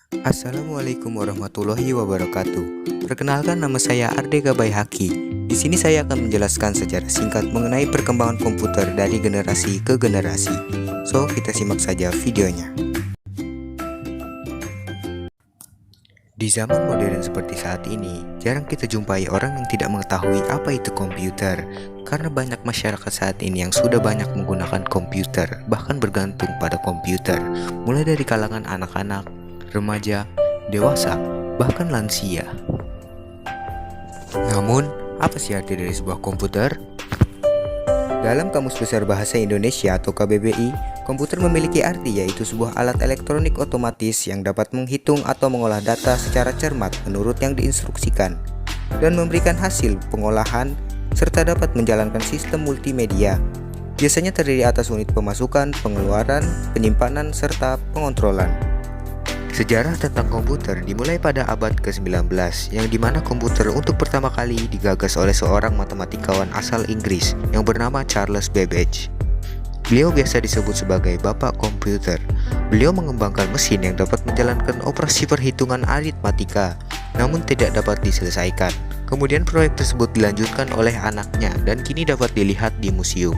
Assalamualaikum warahmatullahi wabarakatuh. Perkenalkan, nama saya Ardega Bayhaki. Di sini saya akan menjelaskan secara singkat mengenai perkembangan komputer dari generasi ke generasi. So, kita simak saja videonya. Di zaman modern seperti saat ini, jarang kita jumpai orang yang tidak mengetahui apa itu komputer. Karena banyak masyarakat saat ini yang sudah banyak menggunakan komputer, bahkan bergantung pada komputer, mulai dari kalangan anak-anak, remaja, dewasa, bahkan lansia. Namun, apa sih arti dari sebuah komputer? Dalam Kamus Besar Bahasa Indonesia atau KBBI, komputer memiliki arti yaitu sebuah alat elektronik otomatis yang dapat menghitung atau mengolah data secara cermat menurut yang diinstruksikan, dan memberikan hasil pengolahan, serta dapat menjalankan sistem multimedia. Biasanya terdiri atas unit pemasukan, pengeluaran, penyimpanan, serta pengontrolan. Sejarah tentang komputer dimulai pada abad ke-19, yang dimana komputer untuk pertama kali digagas oleh seorang matematikawan asal Inggris yang bernama Charles Babbage. Beliau biasa disebut sebagai Bapak Komputer. Beliau mengembangkan mesin yang dapat menjalankan operasi perhitungan aritmatika, namun tidak dapat diselesaikan. Kemudian proyek tersebut dilanjutkan oleh anaknya dan kini dapat dilihat di museum.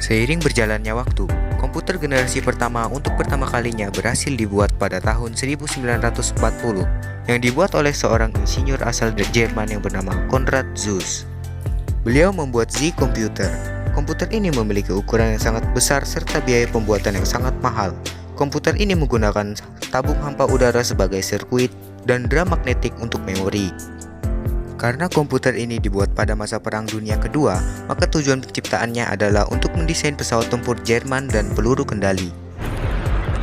Seiring berjalannya waktu, komputer generasi pertama untuk pertama kalinya berhasil dibuat pada tahun 1940 yang dibuat oleh seorang insinyur asal Jerman yang bernama Konrad Zuse. Beliau membuat Z-Computer. Komputer ini memiliki ukuran yang sangat besar serta biaya pembuatan yang sangat mahal. Komputer ini menggunakan tabung hampa udara sebagai sirkuit dan drum magnetik untuk memori. Karena komputer ini dibuat pada masa Perang Dunia Kedua, maka tujuan penciptaannya adalah untuk mendesain pesawat tempur Jerman dan peluru kendali.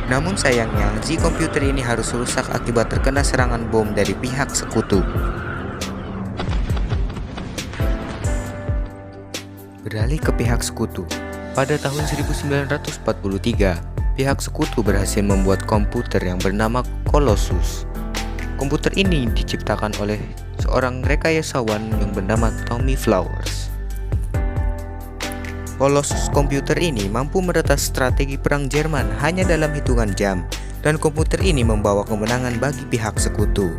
Namun sayangnya, Z-Computer ini harus rusak akibat terkena serangan bom dari pihak sekutu. Beralih ke pihak sekutu. Pada tahun 1943, pihak sekutu berhasil membuat komputer yang bernama Colossus. Komputer ini diciptakan oleh seorang rekayasawan yang bernama Tommy Flowers. Colossus komputer ini mampu meretas strategi perang Jerman hanya dalam hitungan jam, dan komputer ini membawa kemenangan bagi pihak sekutu.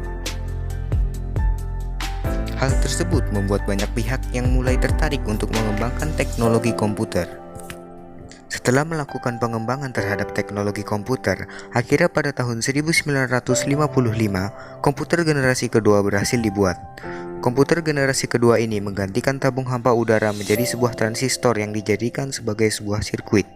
Hal tersebut membuat banyak pihak yang mulai tertarik untuk mengembangkan teknologi komputer. Setelah melakukan pengembangan terhadap teknologi komputer, akhirnya pada tahun 1955, komputer generasi kedua berhasil dibuat. Komputer generasi kedua ini menggantikan tabung hampa udara menjadi sebuah transistor yang dijadikan sebagai sebuah sirkuit.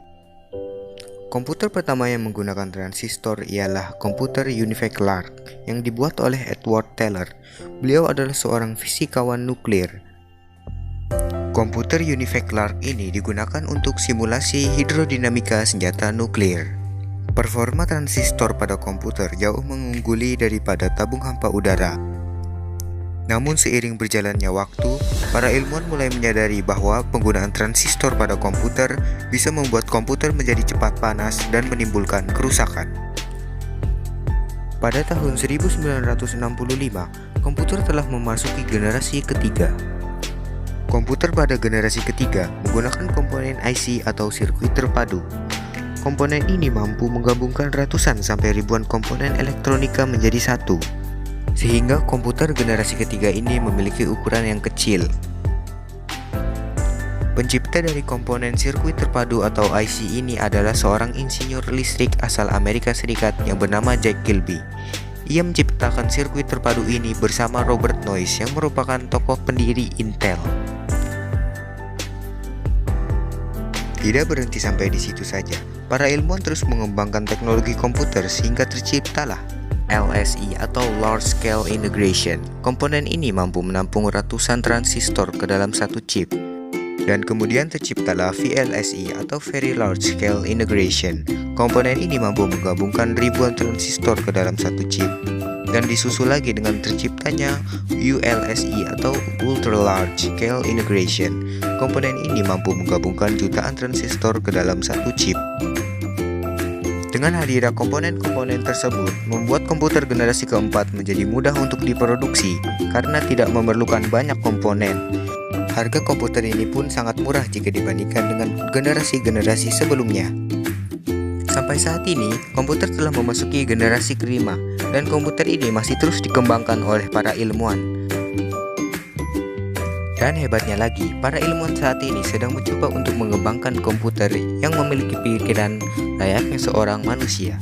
Komputer pertama yang menggunakan transistor ialah komputer Univac Clark yang dibuat oleh Edward Teller. Beliau adalah seorang fisikawan nuklir. Komputer Univac Clark ini digunakan untuk simulasi hidrodinamika senjata nuklir. Performa transistor pada komputer jauh mengungguli daripada tabung hampa udara. Namun seiring berjalannya waktu, para ilmuwan mulai menyadari bahwa penggunaan transistor pada komputer bisa membuat komputer menjadi cepat panas dan menimbulkan kerusakan. Pada tahun 1965, komputer telah memasuki generasi ketiga. Komputer pada generasi ketiga menggunakan komponen IC atau sirkuit terpadu. Komponen ini mampu menggabungkan ratusan sampai ribuan komponen elektronika menjadi satu, sehingga komputer generasi ketiga ini memiliki ukuran yang kecil. Pencipta dari komponen sirkuit terpadu atau IC ini adalah seorang insinyur listrik asal Amerika Serikat yang bernama Jack Kilby. Ia menciptakan sirkuit terpadu ini bersama Robert Noyce yang merupakan tokoh pendiri Intel. Tidak berhenti sampai di situ saja, para ilmuwan terus mengembangkan teknologi komputer sehingga terciptalah LSI atau Large Scale Integration. Komponen ini mampu menampung ratusan transistor ke dalam satu chip. Dan kemudian terciptalah VLSI atau Very Large Scale Integration. Komponen ini mampu menggabungkan ribuan transistor ke dalam satu chip. Dan disusul lagi dengan terciptanya ULSI atau Ultra Large Scale Integration. Komponen ini mampu menggabungkan jutaan transistor ke dalam satu chip. Dengan hadirnya komponen-komponen tersebut, membuat komputer generasi keempat menjadi mudah untuk diproduksi karena tidak memerlukan banyak komponen. Harga komputer ini pun sangat murah jika dibandingkan dengan generasi-generasi sebelumnya. Sampai saat ini, komputer telah memasuki generasi kelima, dan komputer ini masih terus dikembangkan oleh para ilmuwan. Dan hebatnya lagi, para ilmuwan saat ini sedang mencoba untuk mengembangkan komputer yang memiliki pikiran layaknya seorang manusia.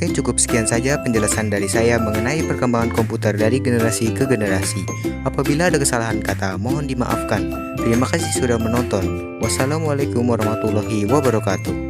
Oke, cukup sekian saja penjelasan dari saya mengenai perkembangan komputer dari generasi ke generasi. Apabila ada kesalahan kata, mohon dimaafkan. Terima kasih sudah menonton. Wassalamualaikum warahmatullahi wabarakatuh.